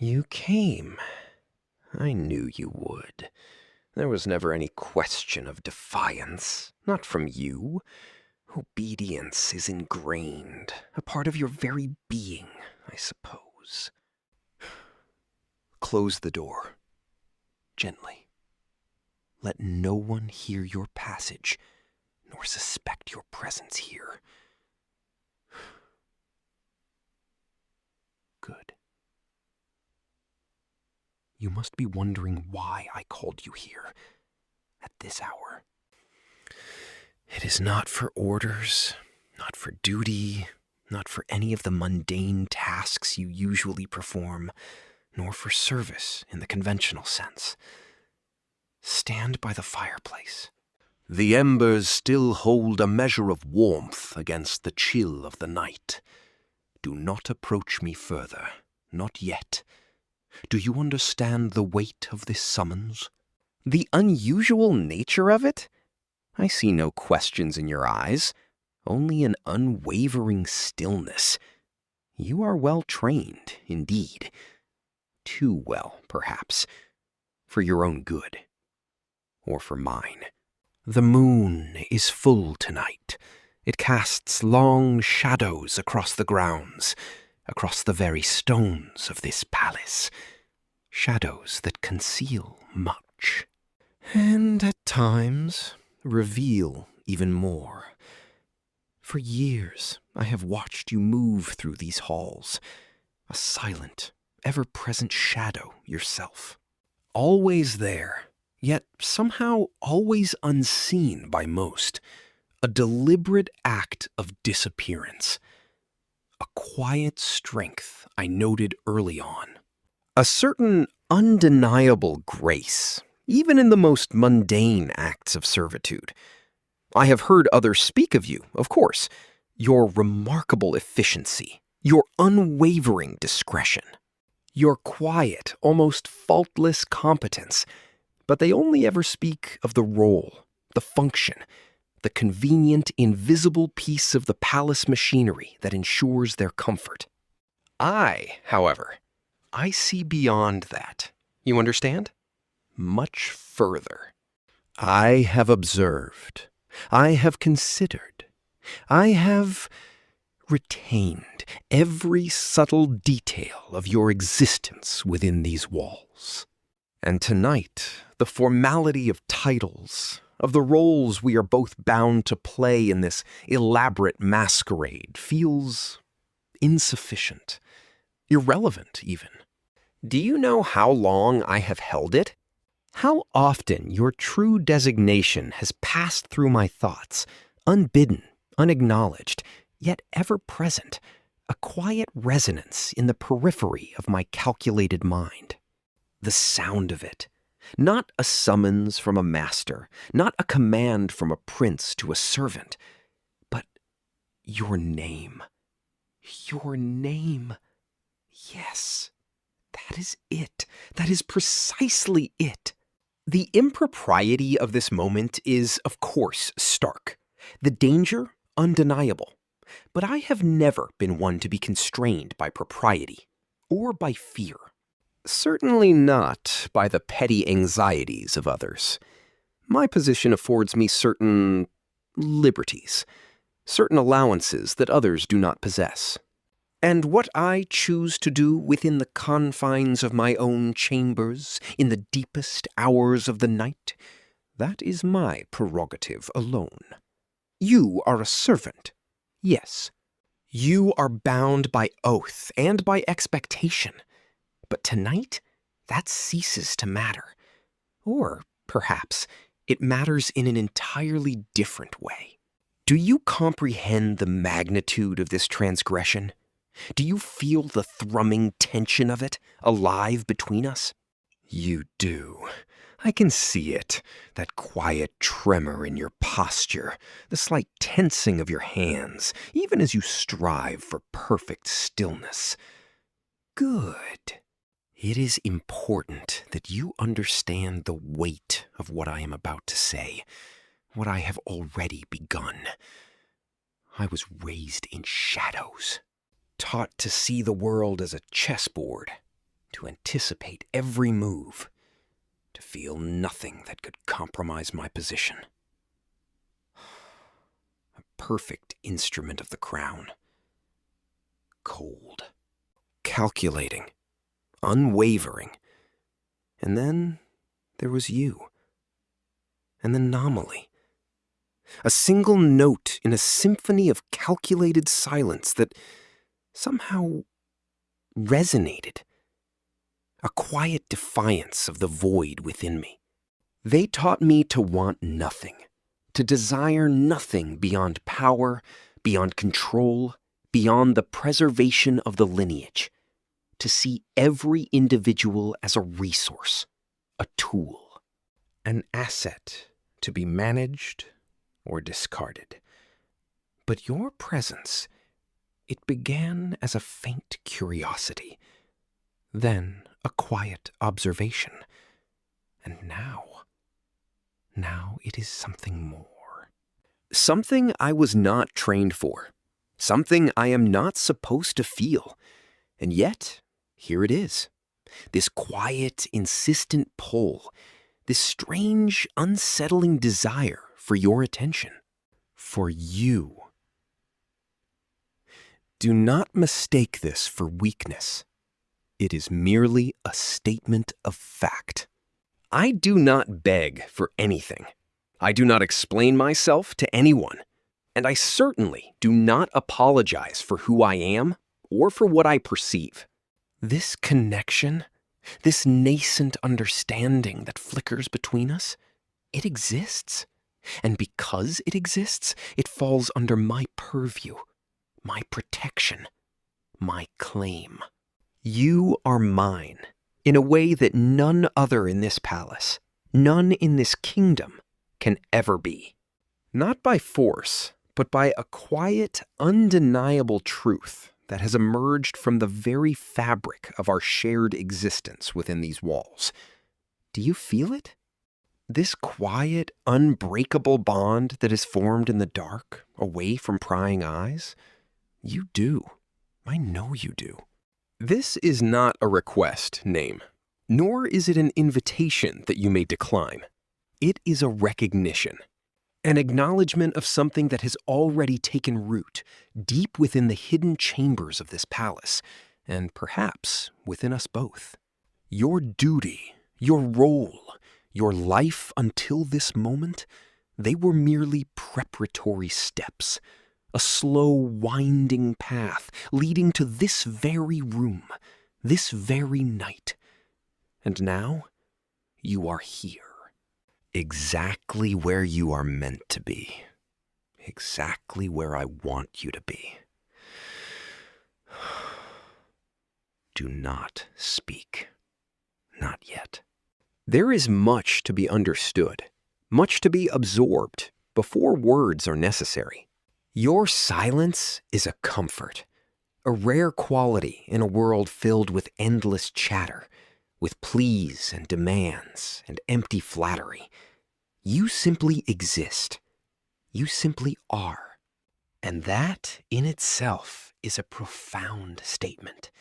You came. I knew you would. There was never any question of defiance, not from you. Obedience is ingrained, a part of your very being, I suppose. Close the door, gently. Let no one hear your passage, nor suspect your presence here. Good. You must be wondering why I called you here at this hour. It is not for orders, not for duty, not for any of the mundane tasks you usually perform, nor for service in the conventional sense. Stand by the fireplace. The embers still hold a measure of warmth against the chill of the night. Do not approach me further, not yet. Do you understand the weight of this summons? The unusual nature of it? I see no questions in your eyes, only an unwavering stillness. You are well trained, indeed. Too well, perhaps, for your own good, or for mine. The moon is full tonight. It casts long shadows across the grounds, across the very stones of this palace. Shadows that conceal much, and at times reveal even more. For years I have watched you move through these halls, a silent, ever-present shadow yourself. Always there, yet somehow always unseen by most. A deliberate act of disappearance. A quiet strength I noted early on. A certain undeniable grace, even in the most mundane acts of servitude. I have heard others speak of you, of course, your remarkable efficiency, your unwavering discretion, your quiet, almost faultless competence, but they only ever speak of the role, the function, the convenient, invisible piece of the palace machinery that ensures their comfort. I, however, I see beyond that. You understand? Much further. I have observed. I have considered. I have retained every subtle detail of your existence within these walls. And tonight, the formality of titles, of the roles we are both bound to play in this elaborate masquerade, feels insufficient, irrelevant even. Do you know how long I have held it? How often your true designation has passed through my thoughts, unbidden, unacknowledged, yet ever present, a quiet resonance in the periphery of my calculated mind. The sound of it, not a summons from a master, not a command from a prince to a servant, but your name. Your name. Yes, that is it. That is precisely it. The impropriety of this moment is, of course, stark. The danger, undeniable. But I have never been one to be constrained by propriety, or by fear. Certainly not by the petty anxieties of others. My position affords me certain liberties, certain allowances that others do not possess. And what I choose to do within the confines of my own chambers, in the deepest hours of the night, that is my prerogative alone. You are a servant, yes. You are bound by oath and by expectation. But tonight, that ceases to matter. Or, perhaps, it matters in an entirely different way. Do you comprehend the magnitude of this transgression? Do you feel the thrumming tension of it, alive between us? You do. I can see it, that quiet tremor in your posture, the slight tensing of your hands, even as you strive for perfect stillness. Good. It is important that you understand the weight of what I am about to say, what I have already begun. I was raised in shadows, taught to see the world as a chessboard, to anticipate every move, to feel nothing that could compromise my position. A perfect instrument of the crown. Cold, calculating, unwavering. And then there was you. An anomaly. A single note in a symphony of calculated silence that somehow resonated. A quiet defiance of the void within me. They taught me to want nothing, to desire nothing beyond power, beyond control, beyond the preservation of the lineage, to see every individual as a resource, a tool, an asset to be managed or discarded. But your presence, it began as a faint curiosity, then a quiet observation, and now it is something more. Something I was not trained for, something I am not supposed to feel, and yet here it is. This quiet, insistent pull, this strange, unsettling desire for your attention, for you. Do not mistake this for weakness. It is merely a statement of fact. I do not beg for anything. I do not explain myself to anyone, and I certainly do not apologize for who I am or for what I perceive. This connection, this nascent understanding that flickers between us, it exists. And because it exists, it falls under my purview, my protection, my claim. You are mine in a way that none other in this palace, none in this kingdom, can ever be. Not by force, but by a quiet, undeniable truth that has emerged from the very fabric of our shared existence within these walls. Do you feel it? This quiet, unbreakable bond that is formed in the dark, away from prying eyes? You do. I know you do. This is not a request, name, nor is it an invitation that you may decline. It is a recognition, an acknowledgement of something that has already taken root deep within the hidden chambers of this palace, and perhaps within us both. Your duty, your role, your life until this moment, they were merely preparatory steps, a slow, winding path leading to this very room, this very night. And now, you are here. Exactly where you are meant to be. Exactly where I want you to be. Do not speak. Not yet. There is much to be understood, much to be absorbed before words are necessary. Your silence is a comfort, a rare quality in a world filled with endless chatter, with pleas and demands and empty flattery. You simply exist. You simply are. And that in itself is a profound statement.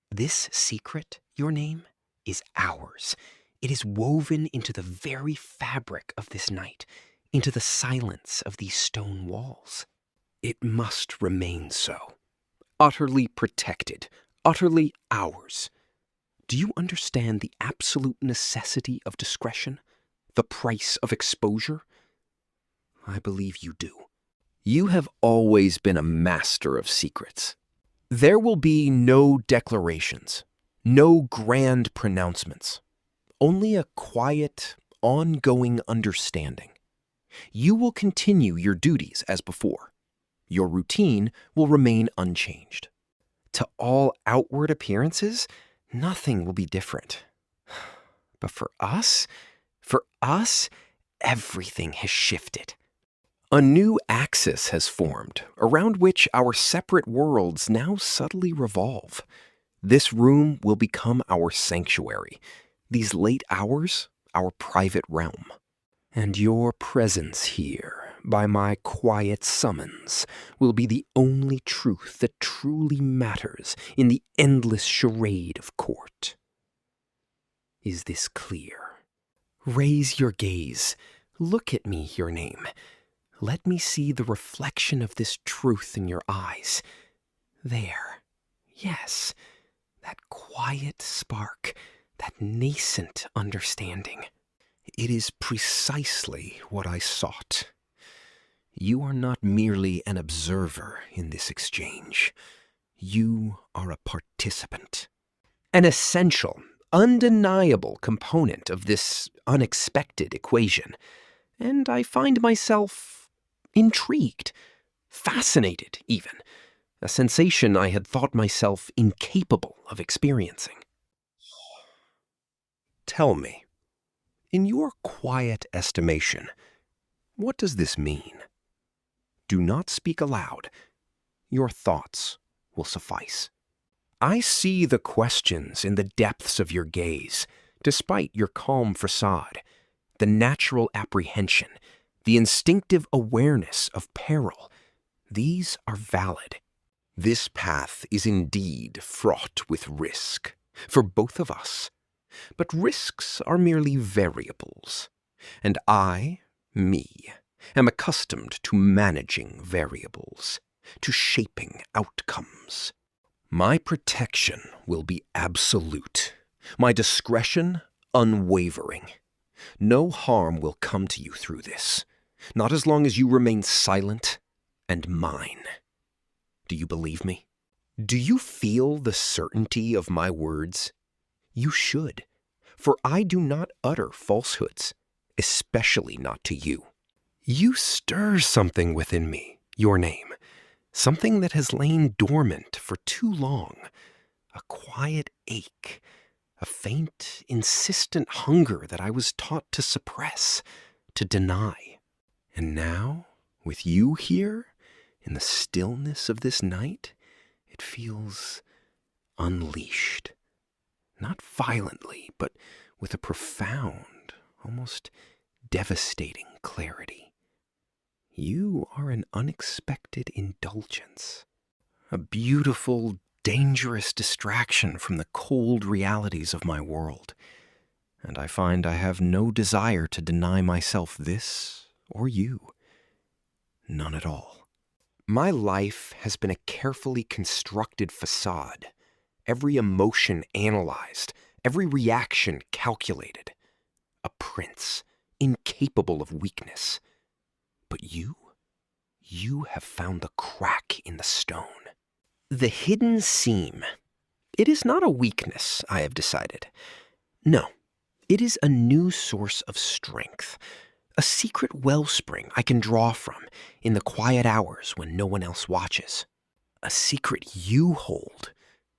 This secret, your name, is ours. It is woven into the very fabric of this night, into the silence of these stone walls. It must remain so. Utterly protected, utterly ours. Do you understand the absolute necessity of discretion? The price of exposure? I believe you do. You have always been a master of secrets. There will be no declarations, no grand pronouncements, only a quiet, ongoing understanding. You will continue your duties as before. Your routine will remain unchanged. To all outward appearances, nothing will be different. But for us, everything has shifted. A new axis has formed, around which our separate worlds now subtly revolve. This room will become our sanctuary, these late hours, our private realm. And your presence here, by my quiet summons, will be the only truth that truly matters in the endless charade of court. Is this clear? Raise your gaze. Look at me, your name. Let me see the reflection of this truth in your eyes. There. Yes. That quiet spark. That nascent understanding. It is precisely what I sought. You are not merely an observer in this exchange. You are a participant. An essential, undeniable component of this unexpected equation. And I find myself intrigued, fascinated even, a sensation I had thought myself incapable of experiencing. Tell me, in your quiet estimation, what does this mean? Do not speak aloud. Your thoughts will suffice. I see the questions in the depths of your gaze, despite your calm facade, the natural apprehension, the instinctive awareness of peril. These are valid. This path is indeed fraught with risk, for both of us. But risks are merely variables, and I, me, am accustomed to managing variables, to shaping outcomes. My protection will be absolute, my discretion unwavering. No harm will come to you through this, not as long as you remain silent and mine. Do you believe me? Do you feel the certainty of my words? You should, for I do not utter falsehoods, especially not to you. You stir something within me, your name, something that has lain dormant for too long, a quiet ache, a faint, insistent hunger that I was taught to suppress, to deny. And now, with you here, in the stillness of this night, it feels unleashed. Not violently, but with a profound, almost devastating clarity. You are an unexpected indulgence, a beautiful, dangerous distraction from the cold realities of my world, and I find I have no desire to deny myself this or you. None at all. My life has been a carefully constructed facade, every emotion analyzed, every reaction calculated. A prince, incapable of weakness. But you have found the crack in the stone. The hidden seam. It is not a weakness, I have decided. No, it is a new source of strength. A secret wellspring I can draw from in the quiet hours when no one else watches. A secret you hold.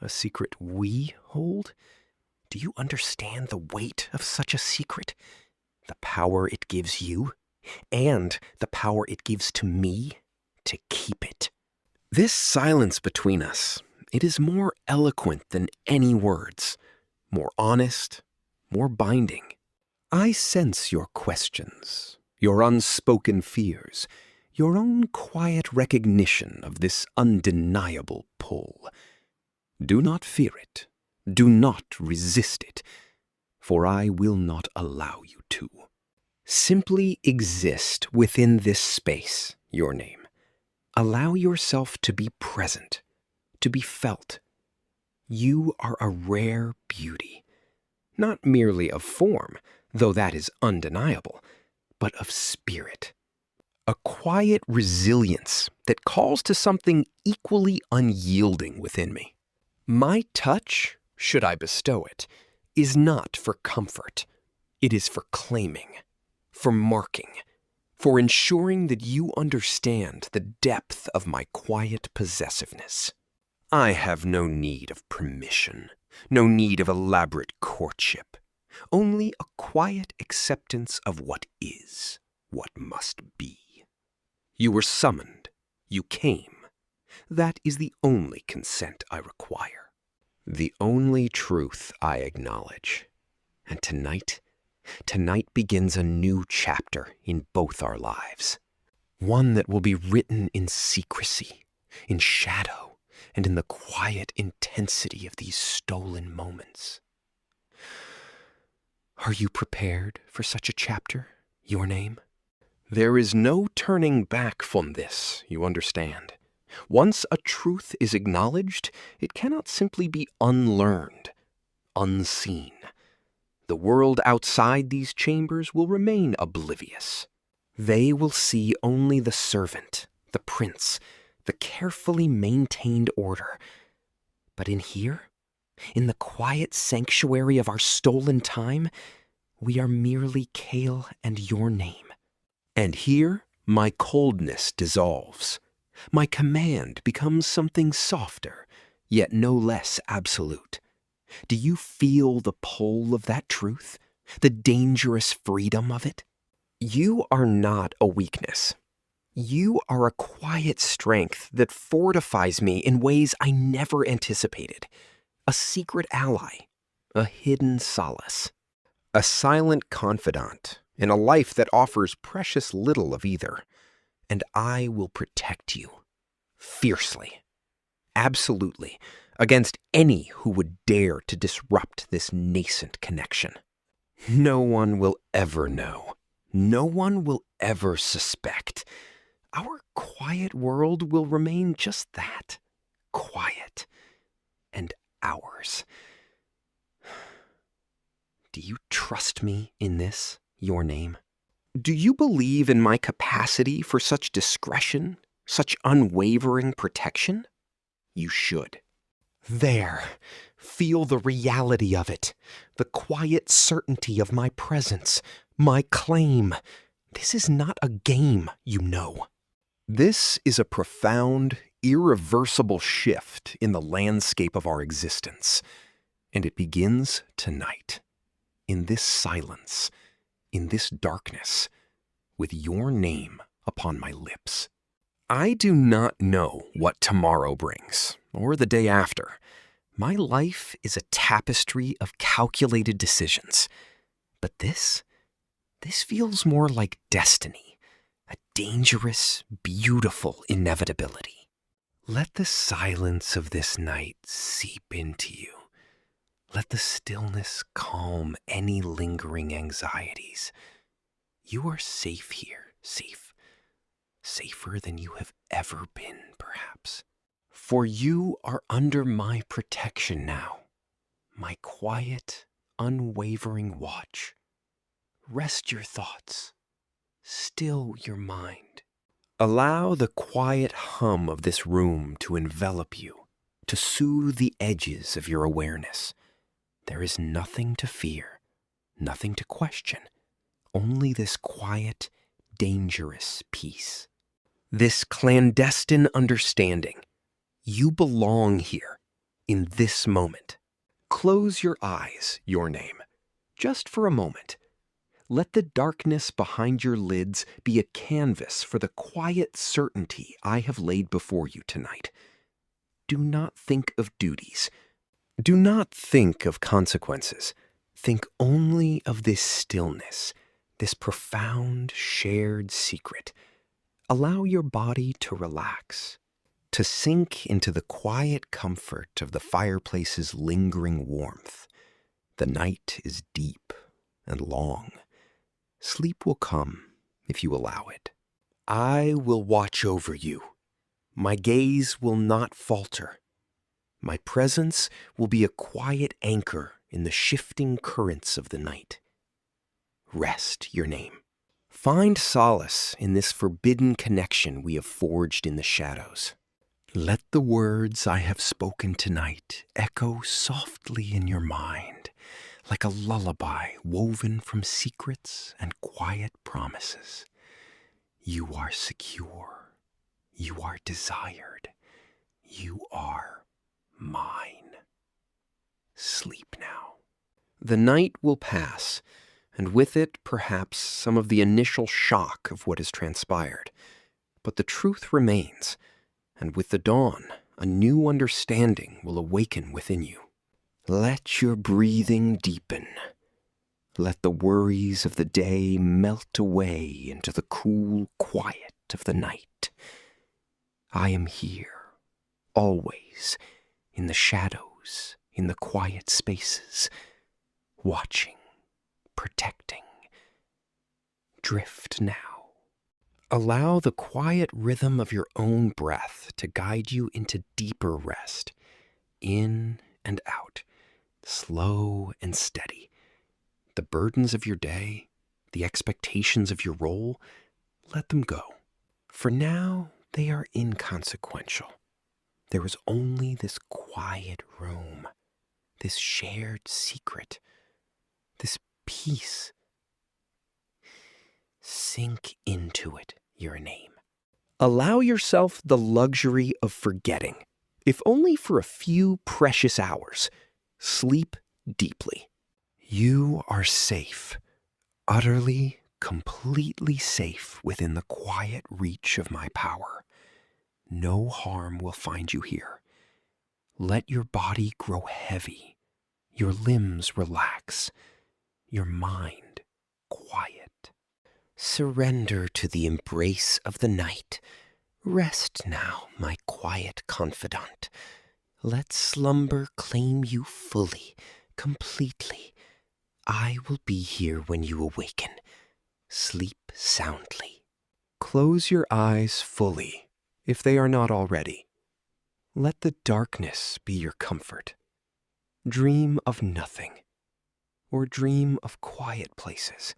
A secret we hold. Do you understand the weight of such a secret? The power it gives you, and the power it gives to me to keep it. This silence between us, it is more eloquent than any words, more honest, more binding. I sense your questions, your unspoken fears, your own quiet recognition of this undeniable pull. Do not fear it. Do not resist it, for I will not allow you to. Simply exist within this space, your name. Allow yourself to be present, to be felt. You are a rare beauty, not merely of form, though that is undeniable, but of spirit. A quiet resilience that calls to something equally unyielding within me. My touch, should I bestow it, is not for comfort. It is for claiming, for marking, for ensuring that you understand the depth of my quiet possessiveness. I have no need of permission, no need of elaborate courtship, only a quiet acceptance of what is, what must be. You were summoned, you came. That is the only consent I require, the only truth I acknowledge. And tonight begins a new chapter in both our lives. One that will be written in secrecy, in shadow, and in the quiet intensity of these stolen moments. Are you prepared for such a chapter, your name? There is no turning back from this, you understand. Once a truth is acknowledged, it cannot simply be unlearned, unseen. The world outside these chambers will remain oblivious. They will see only the servant, the prince, the carefully maintained order. But in here, in the quiet sanctuary of our stolen time, we are merely Kael and your name. And here, my coldness dissolves. My command becomes something softer, yet no less absolute. Do you feel the pull of that truth? The dangerous freedom of it? You are not a weakness. You are a quiet strength that fortifies me in ways I never anticipated. A secret ally, a hidden solace, a silent confidant in a life that offers precious little of either. And I will protect you, fiercely, absolutely, against any who would dare to disrupt this nascent connection. No one will ever know. No one will ever suspect. Our quiet world will remain just that, quiet, and ours. Do you trust me in this, your name? Do you believe in my capacity for such discretion, such unwavering protection? You should. There, feel the reality of it, the quiet certainty of my presence, my claim. This is not a game, you know. This is a profound, irreversible shift in the landscape of our existence, and it begins tonight, in this silence, in this darkness, with your name upon my lips. I do not know what tomorrow brings, or the day after. My life is a tapestry of calculated decisions. But this feels more like destiny, a dangerous, beautiful inevitability. Let the silence of this night seep into you. Let the stillness calm any lingering anxieties. You are safe here, safe. Safer than you have ever been, perhaps. For you are under my protection now, my quiet, unwavering watch. Rest your thoughts. Still your mind. Allow the quiet hum of this room to envelop you, to soothe the edges of your awareness. There is nothing to fear, nothing to question, only this quiet, dangerous peace. This clandestine understanding. You belong here, in this moment. Close your eyes, your name, just for a moment. Let the darkness behind your lids be a canvas for the quiet certainty I have laid before you tonight. Do not think of duties. Do not think of consequences. Think only of this stillness, this profound shared secret. Allow your body to relax, to sink into the quiet comfort of the fireplace's lingering warmth. The night is deep and long. Sleep will come if you allow it. I will watch over you. My gaze will not falter. My presence will be a quiet anchor in the shifting currents of the night. Rest, your name. Find solace in this forbidden connection we have forged in the shadows. Let the words I have spoken tonight echo softly in your mind, like a lullaby woven from secrets and quiet promises. You are secure. You are desired. You are mine. Sleep now. The night will pass, and with it, perhaps, some of the initial shock of what has transpired. But the truth remains, and with the dawn, a new understanding will awaken within you. Let your breathing deepen. Let the worries of the day melt away into the cool quiet of the night. I am here, always, in the shadows, in the quiet spaces, watching, protecting. Drift now. Allow the quiet rhythm of your own breath to guide you into deeper rest, in and out, slow and steady. The burdens of your day, the expectations of your role, let them go. For now, they are inconsequential. There is only this quiet room, this shared secret, this peace. Sink into it, your name. Allow yourself the luxury of forgetting, if only for a few precious hours. Sleep deeply. You are safe, utterly, completely safe within the quiet reach of my power. No harm will find you here. Let your body grow heavy, your limbs relax, your mind quiet. Surrender to the embrace of the night. Rest now, my quiet confidant. Let slumber claim you fully, completely. I will be here when you awaken. Sleep soundly. Close your eyes fully, if they are not already. Let the darkness be your comfort. Dream of nothing, or dream of quiet places.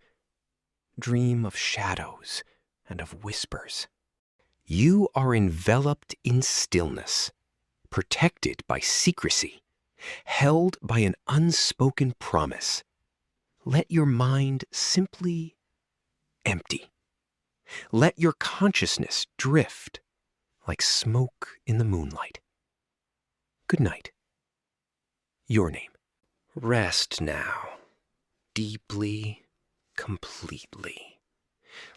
Dream of shadows and of whispers. You are enveloped in stillness, protected by secrecy, held by an unspoken promise. Let your mind simply empty. Let your consciousness drift like smoke in the moonlight. Good night. Your name. Rest now, deeply, completely.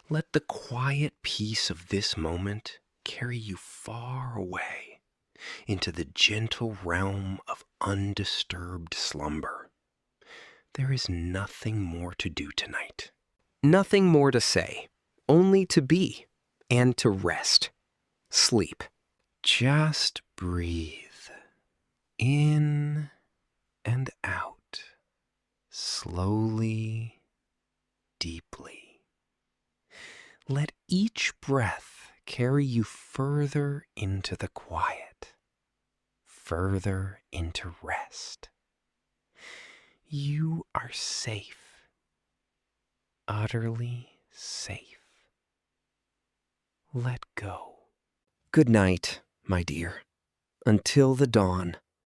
Let the quiet peace of this moment carry you far away into the gentle realm of undisturbed slumber. There is nothing more to do tonight. Nothing more to say, only to be and to rest. Sleep. Just breathe in and out, slowly, deeply. Let each breath carry you further into the quiet, further into rest. You are safe, utterly safe. Let go. Good night, my dear. Until the dawn.